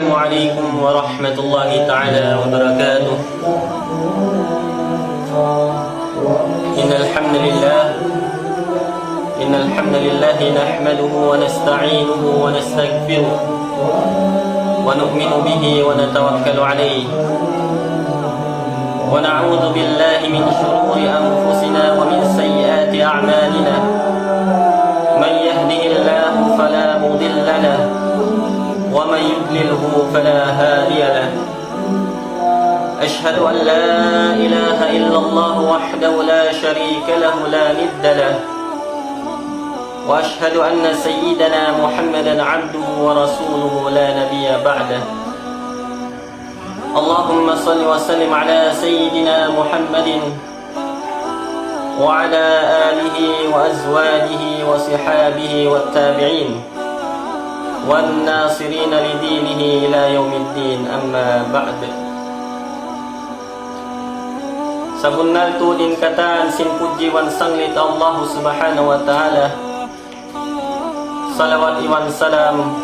السلام عليكم ورحمة الله تعالى وبركاته. إن الحمد لله نحمده ونستعينه ونستغفره ونؤمن به ونتوكل عليه ونعوذ بالله من شرور أنفسنا ومن سيئات أعمالنا. من يهده الله فلا مضل له ومن يضلله فلا هادي له. أشهد أن لا إله إلا الله وحده لا شريك له لا ند له، وأشهد أن سيدنا محمدا عبده ورسوله لا نبي بعده. اللهم صل وسلم على سيدنا محمد وعلى آله وأزواجه وصحابه والتابعين والناصرين لدينه إلى يوم الدين. أما بعد. Sabunnal tudin katan sin puji wan sanglit Allah subhanahu wa ta'ala. Salawat iwan salam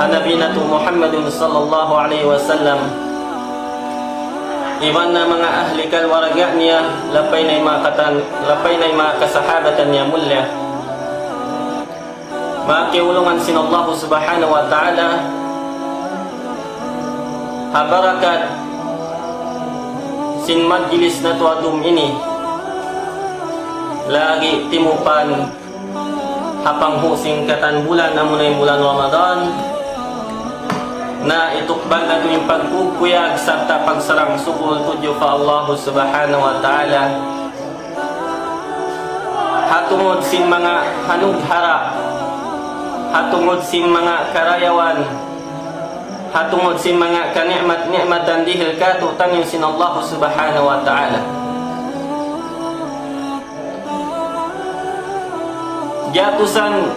hanabinatu Muhammadin sallallahu alaihi wasallam. Iwan na mga ahli kalwaraga niya, lapay na mga kasahabatan niya mulya. Makiulungan sin Allah subhanahu wa ta'ala. Habarakat sin majlis na tuadum ini lagi timupan hapang husing katan bulan amunay bulan Ramadan na itukbal na yung pagkukuyag serta pagsarang sukul tudyo pa Allah subhanahu wa ta'ala. Hatungod sin mga hanughara, hatungod sin mga karayawan, hatungod sin mga kanikmat-nikmatan dihil katu tangin sin Allah subhanahu wa ta'ala. Jatusan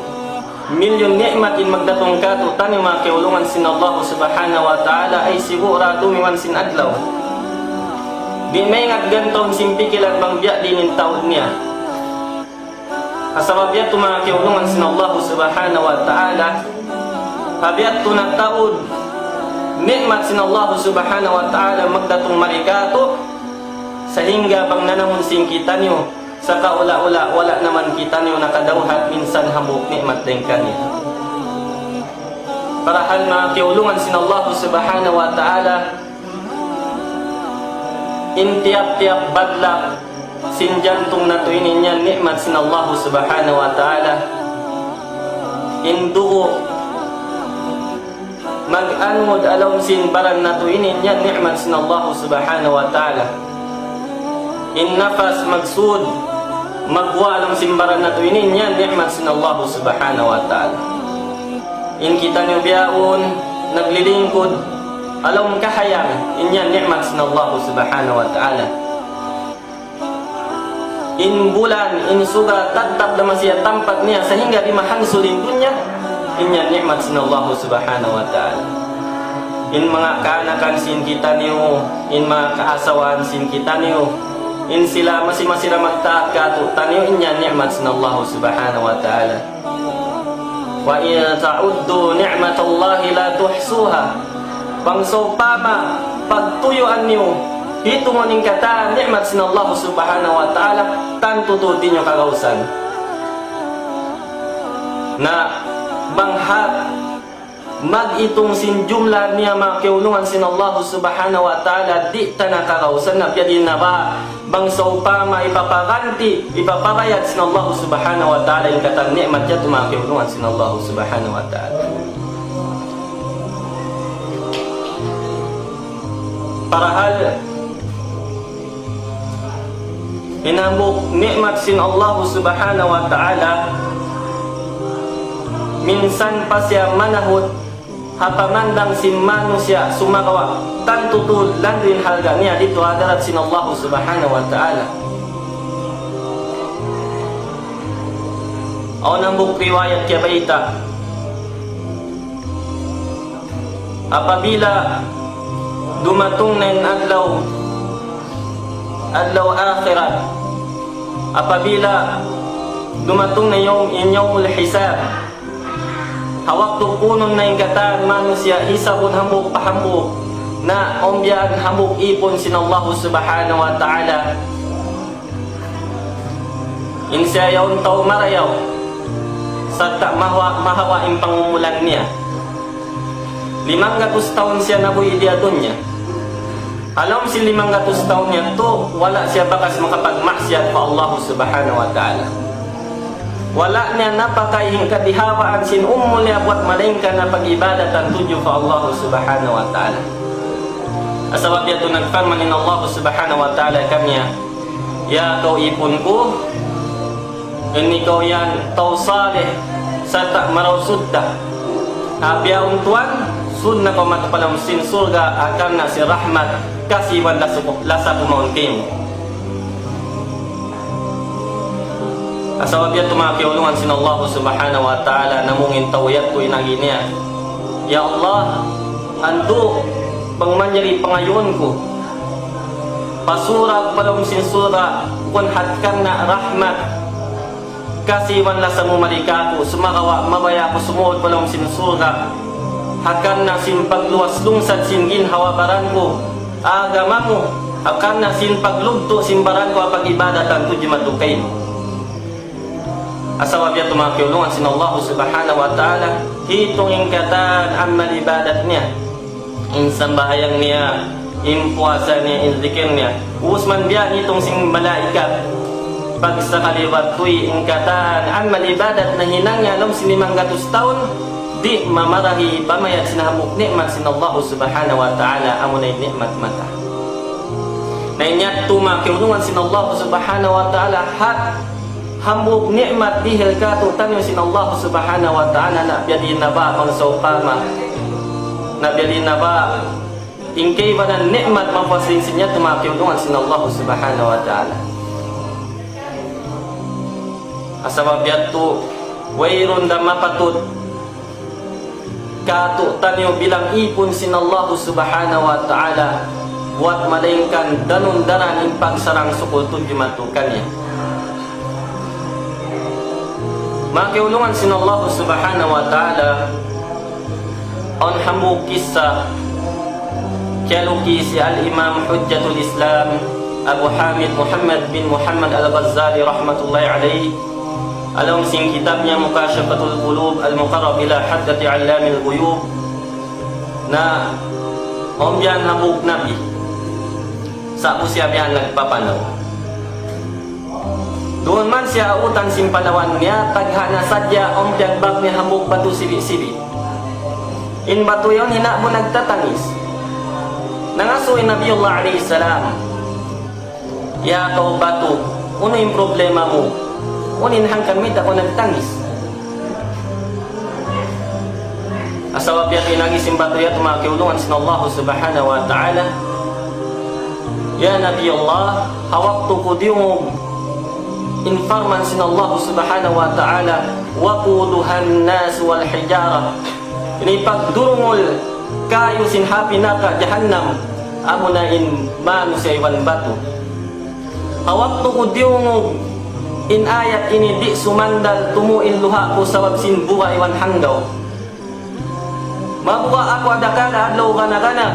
milyon nikmatin magdatong katu tangin mga keulungan sin Allah subhanahu wa ta'ala ay sigurado miwan sin adlaw. Di may ngagantong sin pikilan bang biya dinin taon niya. Asabab yato mga keulungan sin Allah subhanahu wa ta'ala habiyat to na taon nikmat sin Allah subhanahu wa ta'ala magdatong marikato sehingga bang nanamon sing kita niyo sa kaula-ula wala naman kita niyo nakadawhat minsan hamuk nikmat din kanya. Parahal mga kiulungan sin Allah subhanahu wa ta'ala intiap-tiap badlak sin jantung na tuinin niya nikmat sin Allah subhanahu wa ta'ala. Indugo mag-anod alawm sin baran na tuinin yan ni'mat sin Allah subhanahu wa ta'ala. In nafas magsud magwa alawm sin baran na tuinin yan ni'mat sin Allah subhanahu wa ta'ala. In kita niyo biyaon naglilingkod alawm kahayang inyan ni'mat sin Allah subhanahu wa ta'ala. In bulan in suga tatap naman siya tampat niya sehingga di mahansulin dunya inyan nikmat sin Allah subhanahu wa ta'ala. In mga kaanakan sin kita niyo, in mga kaasawan sin kita niyo, in sila masira magtaat katu taniyo inyan nikmat sin Allah subhanahu wa ta'ala. Wa in ta'uddu ni'matallahi la tuhsuha. Bangso pama pagtuyuan niyo hitungon ning kata nikmat sin Allah subhanahu wa ta'ala tantututin niyo kagausan. Na banghat mag-itong sin jumlah niya makiulungan sin Allah subhanahu wa ta'ala di tanakakausan na piyadin na ba bang sa upama ipapaganti ipaparayat sin Allah subhanahu wa ta'ala yung katang ni'mat niya tumakiulungan sin Allah subhanahu wa ta'ala. Parahal inamuk ni'mat sin Allah subhanahu wa ta'ala minsan pa siya manahot hapamandang sin manusia sumagawa tantutul landrin halga niya dito adarat sin Allah subhanahu wa ta'ala. Aw nambuk riwayat kaya baita apabila dumatong na adlaw akhirat, apabila dumatong na yung inyong hisab hawak tu kunon na ingkatan manusia isabun hambuk pahambuk na ombian hambuk ipon sinallahu subhanahu wa ta'ala insya yaun tau marayaw sa tak mahawa yung pangumulan niya 500 tahun siya nabuhi di dunya. Alam si 500 tahun niya to wala siya bakas makapagmaksiyat pa Allah subhanahu wa ta'ala. Wala niya napakahing kadihawaan sin niya buat malingkan na pag-ibadatan tuju pa Allah subhanahu wa ta'ala. Asawab yato nagfarmanin Allah subhanahu wa ta'ala kanya, ya kau ipon ko, ini kau yan tau salih serta marau suddah. Habia untuan sunna kau matapalam sin surga akan na si rahmat kasiwan lasa pumauntim. Asawab yato mga kiulungan sin Allah subhanahu wa ta'ala namungin tawiyat ko inagi niya. Ya Allah, anto pang manjari pangayon ko pasura palong sin sura kun hatkan na rahmat kasiwan lasa mo malika ko sumakawa mabaya ko sumuod palong sin sura hakan na sin pagluwas lungsad sin ginhawabaran ko agama mo hakan na sin paglugto simbaran ko apag ibadatan tuji matukain. Asawab yato mga kiulungan sin Allah subhanahu wa ta'ala hitong ingkatan amal ibadat niya insan bahayang niya, impuasa niya, inzikir niya. Usman biya nitong sing malaikat. Pag sa kaliwat tuy ingkatan, amal ibadat na hinangya nom sinimang gatus taon, di mamarahi pamayat sinahamuk nikmat sin Allah subhanahu wa ta'ala amunay nikmat mata. Nainyat tuma kiunungan sin Allah subhanahu wa ta'ala hat hambuk nikmat dihil katu tanyo sin Allah subhanahu wa ta'ala na biyadin na ba ang saukama nabili na ba ingkay ba na nikmat mapasinsin niya tumakiulungan sin Allah subhanahu wa ta'ala. Asabab yato wayron da mapatut katu tanyo bilang ipon sin Allah subhanahu wa ta'ala buat malingkan danun danan yung pagsarang sukul tuji matukan niya. Makiulungan sin Allah subhanahu wa ta'ala on hamu kisah kaluki si al-Imam Hujjatul Islam Abu Hamid Muhammad bin Muhammad al-Ghazali rahmatullahi alaihi alam sing kitabnya Mukashafatul Qulub al-Muqarrab ila haddati allamil ghuyub na ombian hamuk nabi sa usia biyan nagpapanaw doon man siya utan simpanawan niya taghana sadya ombian bag ni hamuk batu sibi-sibi in batu yon hina mo nagtatangis nangasuin Nabiullah alaihi salam ya kau batu uno yung problema mo unin hangkan mita ko nagtangis asawab yato inagis yung batu yato makiulungan sin Allah subhanahu wa ta'ala ya Nabiullah hawaktu ko diung infarman sin Allah subhanahu wa ta'ala waquduhan nas wal hijara ini pagdurungol kayo sinhapi naka jahannam amunain manusia iwan batu hawak tu kudiungog in ayat ini di sumandal tumuin luha ko sawab sin buha iwan hanggaw mabuha ako adakala adlaw kana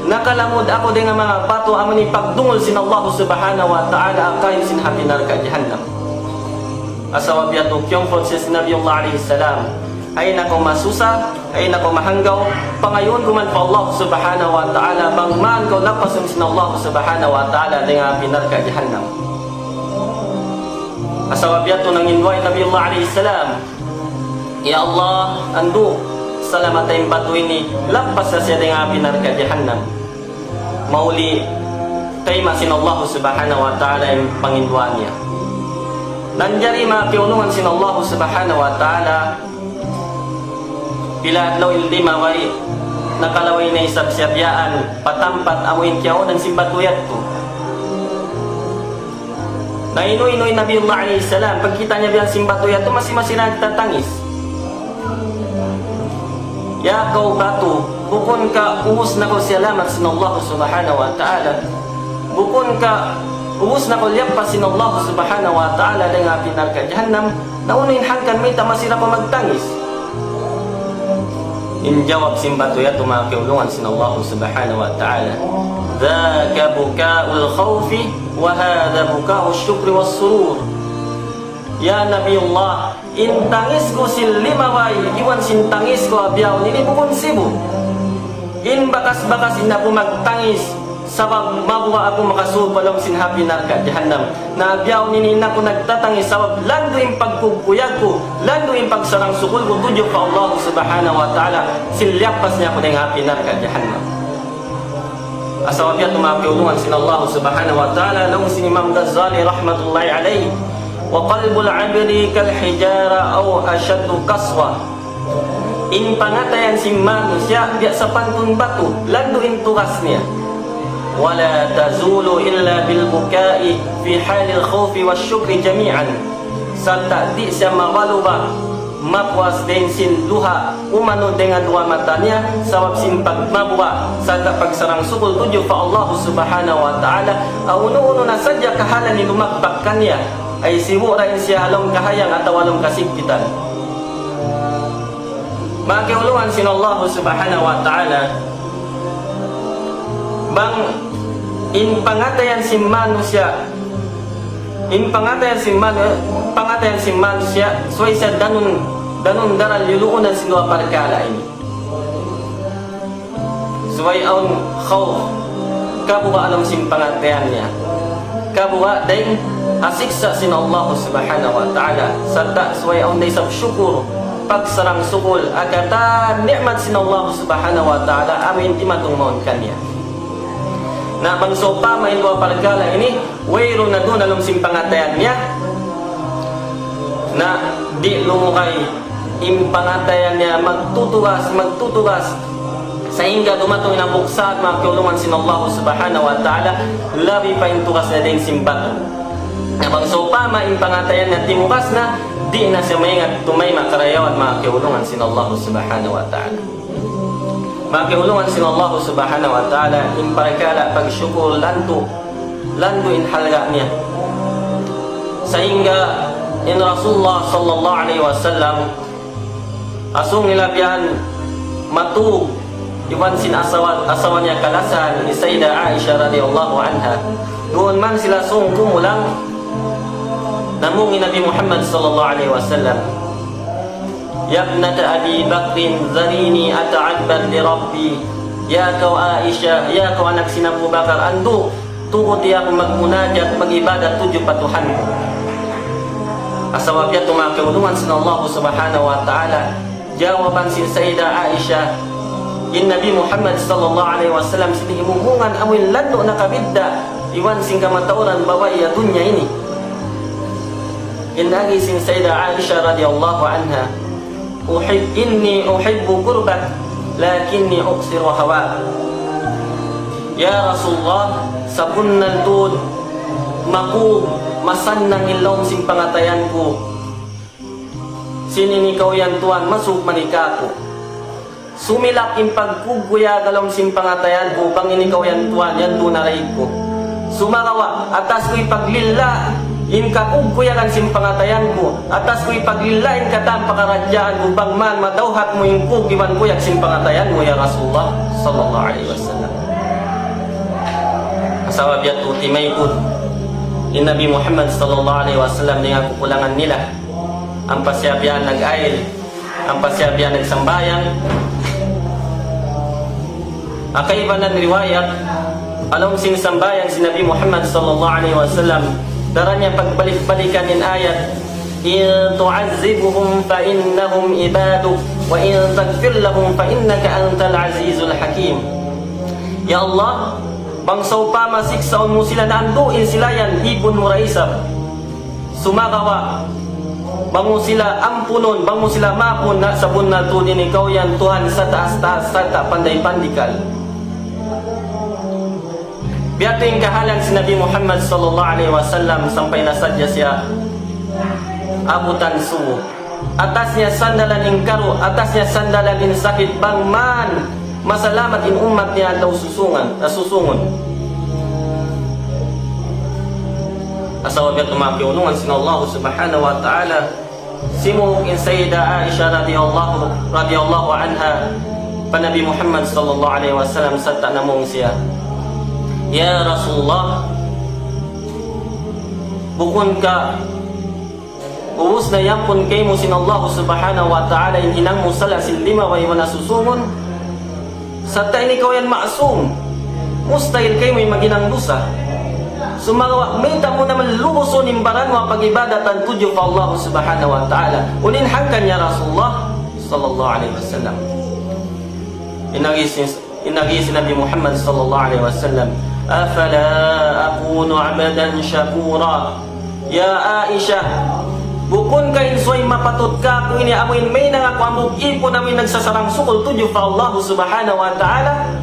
nakalamod ako dengan mga batu amuni pagdungol sin Allah subhanahu wa ta'ala kayo sinhapi naka jahannam asawab yato kyong proses Nabiullah alaihi salam ay nako masusa, ay nako mahanggaw pangayon kuman pa Allah subhanahu wa ta'ala bang man ko lapasun sin Allah subhanahu wa ta'ala dengan pinarka jahannam asawab yato nang inway Nabiullah alaihi salam ya Allah andu salamatay batu ini lapas sa siya dengan pinarka jahannam mauli kayma sin Allah subhanahu wa ta'ala yung pangindwa niya nanjari makiulungan sin Allah subhanahu wa ta'ala bila adlaw ilima way nakalaway na isabsyabiyaan patampat amuin kiyaw ng simbatuyat ko na inoy Nabiullah alaihi salam pagkita niya bilang simbatuyat to masih nagtatangis ya kau batu bukun ka uus na ko salamat sin Allah subhanahu wa ta'ala bukun ka uus na ko liyapas sin Allah subhanahu wa ta'ala dengan pinarka jahannam na unin hangkan mita masira ko magtangis In jawab simbatu ya tumakiulungan sin Allah subhanahu wa ta'ala, dzaka buka'ul khawfi wa hadha buka'ul syukri was surur. Ya Nabi Allah, in tangis ko sil limaway, iwan sin tangis ko abyaw nini bukun sibu. In bakas-bakas ina po magtangis, sabab mabuwa ako makasupalong sin happy narka jahannam. Na abyaw nini na ko nagtatangis, sabab lando yung pagkukuyag ko, lando yung pagsarang sukul ko, tudyok pa Allah subhanahu wa ta'ala, silyapas niya ko na yung happy narka jahannam. Asawab ya tumakiulungan sin Allah subhanahu wa ta'ala, nung sin Imam Ghazali rahmatullahi alayhi, wa qalbul abdi kal hijara aw ashaddu qaswa. In pangatayan si manusia dia sa pantun batu, lando in tugas niya. Wala tazulu illa bil bukai fi halil khawfi wasyukri jami'an. Sa di siya mawaluba mapuas din sin luha umano dengan dua matanya, sabab sin pagmabuwa sa pagsarang sukul tuju fa Allah subhanahu wa ta'ala. Uno-uno na sadya kahalan ni lumakbak kanya ay siwo rin siya along kahayang at walong kasigpitan. Makiulungan sin Allah subhanahu wa ta'ala, bang in pangatayan si manusia, in pangatayan si manusia, suway siya danun daral luluunan sin dua parkala ini. Suway aun khawf, kabuwa alam sin pangatayan niya, kabuwa day asiksa sin Allah subhanahu wa ta'ala, sadda suway aun day sab syukur pagsarang sukul agata nikmat sin Allah subhanahu wa ta'ala amin timatong maun kanya. Na pangsopa may dua pargala ini wayro na doon along simpangatayan niya na di lumukay impangatayan niya magtutugas sehingga dumatong na buksa at magkiulungan sin Allah subhanahu wa ta'ala labi pa intugas na din simbato. Na pangsopa may impangatayan na timukas na di na siya maingat tumay makarayawan makiulungan sin Allah subhanahu wa ta'ala. Makiulungan sin Allah subhanahu wa ta'ala in parakala pagsyukur landu in halga niya. Sehingga in Rasulullah sallallahu alaihi wasallam asung nilabihan matu iwan sin asawan niya kalasan ni Sayyidah Aisyah radhiyallahu anha. Doon man sila sung kumulang namung Nabi Muhammad sallallahu alaihi wasallam, ya ibnata Abi Bakrin zarini ata'abbad li Rabbi. Ya kau Aisyah, ya kau anak sin Abu Bakar, andu turuti aku magmunajat magibadat tuju patuhan. Asawab ya tumakiulungan sin Allah subhanahu wa ta'ala. Jawaban sin Sayyidah Aisyah, in Nabi Muhammad sallallahu alaihi wasallam sin himungan awil lando nakabidda iwan sing kamatauran bawa ya dunya ini. Innagi sin Sayyidah Aisyah radhiyallahu anha, inni uhibbu qurbak lakinni uqsiru hawa. Ya Rasulullah, sabunnal tud maku masannang ilong sing pangatayanku. Sinin ikaw yan tuan masuk manikaku. Sumilak in pagkuguya galong sing pangatayan ko bang inikaw yan tuan yan tunaray ko. Sumarawa atas ko'y paglila in kakugkuyakan sin pangatayan ko, atas ko'y paglilain katang pakaradyaan ko bang man madawhat mo yung kugiwan kuyak sin pangatayan mo ya Rasulullah sallallahu alaihi wasallam. Asawab ya tutimay po in Nabi Muhammad sallallahu alaihi wasallam dengan kukulangan nila ang pasyabihan nag-ail, ang pasyabihan nagsambayan. Akaibanan riwayat along sin sambayan si Nabi Muhammad sallallahu alaihi wasallam daranya pagbalik-balikan in ayat, in tu'azzibuhum fa innahum ibaduk wa in taghfir lahum fa innaka antal azizul hakim. Ya Allah, bangsaw pa masiksaon mo sila na anduin sila yan ipon mo raisab. Sumakawa bango sila ampunon, bango sila mapun na sabon na tunin ikaw yan Tuhan sa taas-taas sa panday-pandikal. Biyato yung kahalan si Nabi Muhammad sallallahu alaihi wasallam sampai nasadya siya abutan suwo. Atas niya sandalan in karo, atas niya sandalan in sakit bang man masalamat in umat niya daw susungon. Asawab ya tumakiulungan sin Allah subhanahu wa ta'ala. Simuk in Sayyidah Aisyah radhiyallahu anha Nabi Muhammad sallallahu alaihi wasallam sa tanamong siya, "Ya Rasulullah, bukun ka ubus na yampun kay mo sinallahu subhanahu wa ta'ala inhinang mo salasin lima wa iwan nasusungon sa tayo ikaw yan maasum mustahil kay mo yung maginang dusa sumagawa minta mo naman lubuson imbaran mo pag-ibadatan tujo pa Allah subhanahu wa ta'ala uninhangkan ya Rasulullah sallallahu alaihi wasallam." Inagis Nabi Muhammad sallallahu alaihi wasallam, "Afala akunu 'abdan syakura?" Ya Aisyah, bukun kain soy mapatot ka kung ini amoy may nangakwambog ipo namin nagsasarang sukol tujo pa Allah subhanahu wa ta'ala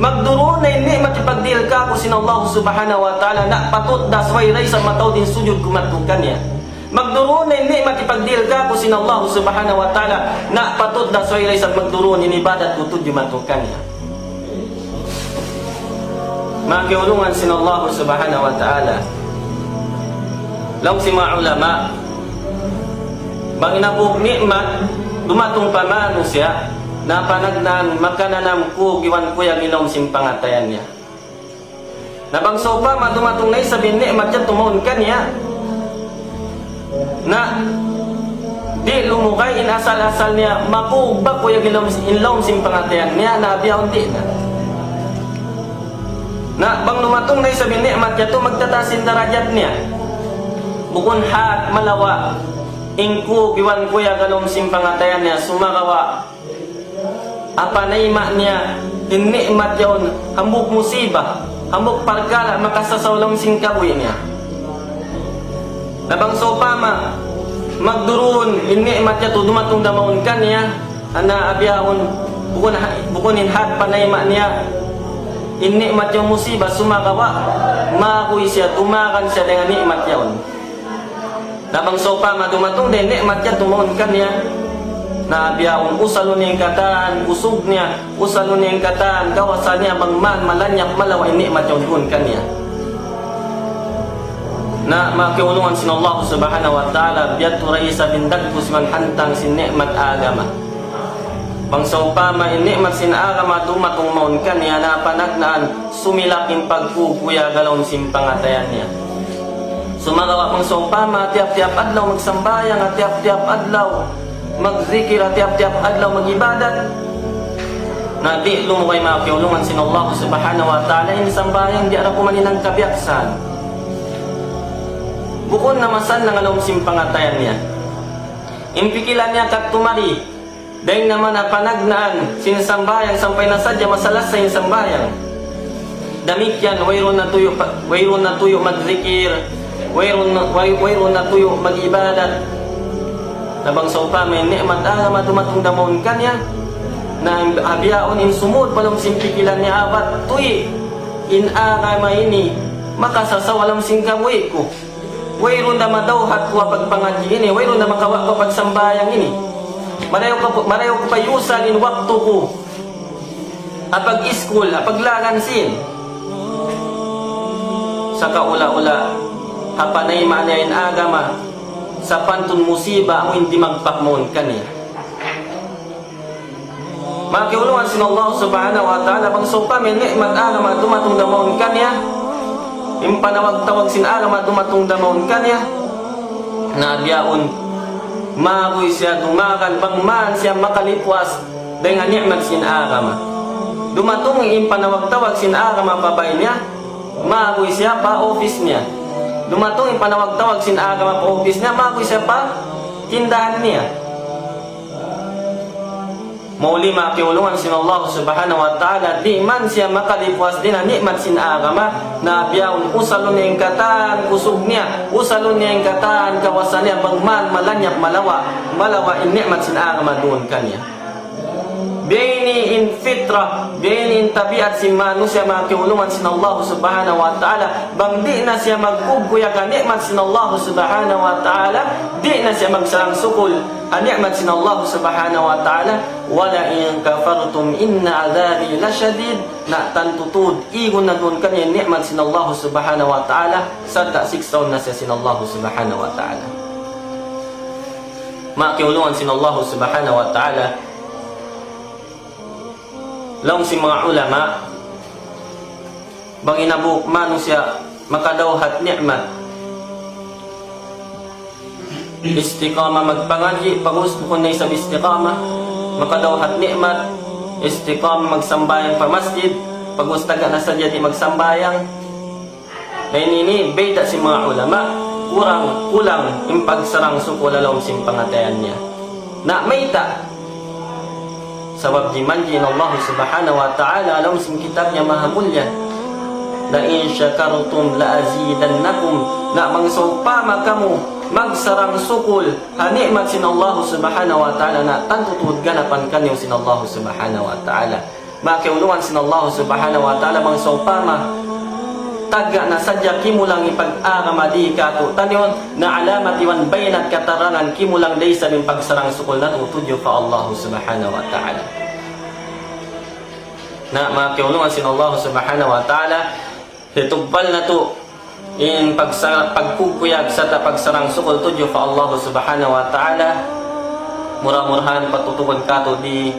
magduro na ini matipagdil ka ko sin Allah subhanahu wa ta'ala na patot dasway ray sa mataw din sujud kumatukan niya magduro na ini matipagdil ka ko sin Allah subhanahu wa ta'ala na patot dasway ray sa magduro ni ibadat ko tujo matukan niya magiulungan sin Allah subhanahu wa ta'ala. Law si mga ulama bang inabog nikmat dumatong pamano siya na panagnan makananam ko giwan ko yung ilom simpangatayan niya na bang sopa madumatong na isabi nikmat yan tumawon ka niya na di lumukay inasal-asal niya makubak ko yung ilom simpangatayan niya na abiyaw di na bang dumatong na isabi nikmat yan to magtatasin darajat niya bukun hat malawa ingku giwan kuya galom simpangatayan niya sumagawa apa naima niya inikmat yaon hambuk musibah hambuk parkala makasasawlam singkabuy niya nabang sopama magdurun inikmat niya to dumatong damawon ka niya ana abyaon bukunin hat panaima niya inikmat yung musibah sumagawa makuy siya tumakan siya dengan nikmat yaon nabang sopa madumatong din nikmat yan tumon ka niya na biyaon usalo niyang katan usog niya usalo niyang katan kawasan niya bang man malanyak malawa nikmat yung dun ka niya na makiulungan sin Allah subhanahu wa ta'ala biyat raisa bindag kusman hantang sin nikmat agama bang sopa ma nikmat sin agama dumatong maun ka niya na panagnaan sumilaking pagkukuya galawang simpangatayan niya sumagawa pang sopama, tiap-tiap adlaw magsambayang, at tiap-tiap adlaw magzikir, at tiap-tiap adlaw magibadat na di lumukay makiulungan sin Allah subhanahu wa ta'ala ini sambayang di araw kumaninang kabiaksan bukon na masan lang alawang simpangatayan niya impikilan niya kat tumari dahil naman na panagnaan sinasambayang sampay na sadya masalas sa sambayang damikyan wayron na tuyo magzikir wayron na tuyo mag-ibadat nabang sopa may nikmat agama dumatong damon kanya na abyaon in sumud palang simpikilan niya abat tuy in agama ini makasasawalam singkabuy ko wayron na madawhat ko pagpangadyi ini wayron na makawa ko pagsambayang ini marayo ko payusan in waktu ko apag iskul apag lagansin sa kaula-ula hapanay manayin agama sa pantun musiba amo hindi magpakmon kaniya makiulungan sin Allah subhanahu wa ta'ala bang sopa may nikmat agama dumatong damon kaniya impanawag-tawag sin agama dumatong damon kaniya na biyaon magoy siya dumakan bang man siya makalipwas dengan nikmat sin agama dumatong impanawag-tawag sin agama pabay niya magoy siya pa office niya dumatong yung panawag-tawag sin agama pa office niya magoy siya pa tindahan niya mauli makiulungan sin Allah subhanahu wa ta'ala di man siya makalipwas din ang nikmat sin agama na biyaon usalo niya yung katan kusog niya usalo niya yung katan kawasan niya bang man malanyak malawa in nikmat sin agama doon kanya Bini in fitrah, bini in tabiat si manusia makiulungan sin Allah subhanahu wa ta'ala bang di na siya magkukuya ka nikmat sin Allah subhanahu wa ta'ala di na siya magsarang sukul ang nikmat sin Allah subhanahu wa ta'ala wala in kafartum inna adhabi lasyadid na tantutud igon na doon kanya nikmat sin Allah subhanahu wa ta'ala sadda siksaw na siya sin Allah subhanahu wa ta'ala makiulungan sin Allah subhanahu wa ta'ala Long si mga ulama bang inabuk manusia makadawhat nikmat istiqamah magpangaji pagusto ko na sa istiqamah makadawhat nikmat istiqamah magsambayang pa masjid pagustaga na sadya di magsambayang kaya nini beda si mga ulama kulang yung pagsarang suko lalong simpangatayan niya na mayta sabab dimanjin Allah subhanahu wa ta'ala alam sim kitabnya maha mulia la in syakartum la azidannakum na mangsawpama kamu magsarang sukul hanikmat sin Allah subhanahu wa ta'ala na tantutud ganapan kanyo sin Allah subhanahu wa ta'ala makiulungan sin Allah subhanahu wa ta'ala mangsawpama taga na sadya kimulang ipag-aramadi kato tanyon na alamati wan bayanat katarangan kimulang day sa pagsarang sukul na tutudyo pa Allah subhanahu wa ta'ala na makiulungan sin Allah subhanahu wa ta'ala hitugbal na to in pagkukuyag sa pagsarang sukul tudyo pa Allah subhanahu wa ta'ala murah-murahan patutugon kato di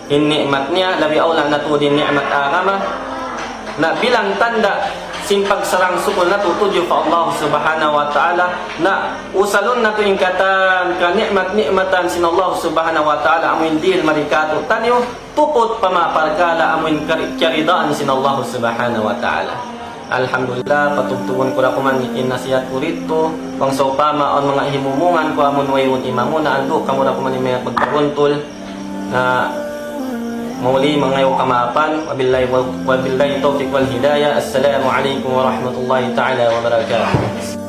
in ni'mat niya labi awla na to di ni'mat agama na bilang tanda sin pagsarang sukul na tutudyo pa Allah subhanahu wa ta'ala na usalon na to yung katan ka nikmatan sin Allah subhanahu wa ta'ala amuin dil marikato tanyo tupot pamaparkala amuin karidaan sin Allah subhanahu wa ta'ala alhamdulillah patugtugon ko na kuman inasihat ko rito pang saupama on mga himumungan ko amon wayon imamuna ando kamura kuman may pagpaguntol na mauli mga kamapan wabillahi taufiq wal hidayah assalamu alaikum warahmatullahi ta'ala wabarakatuh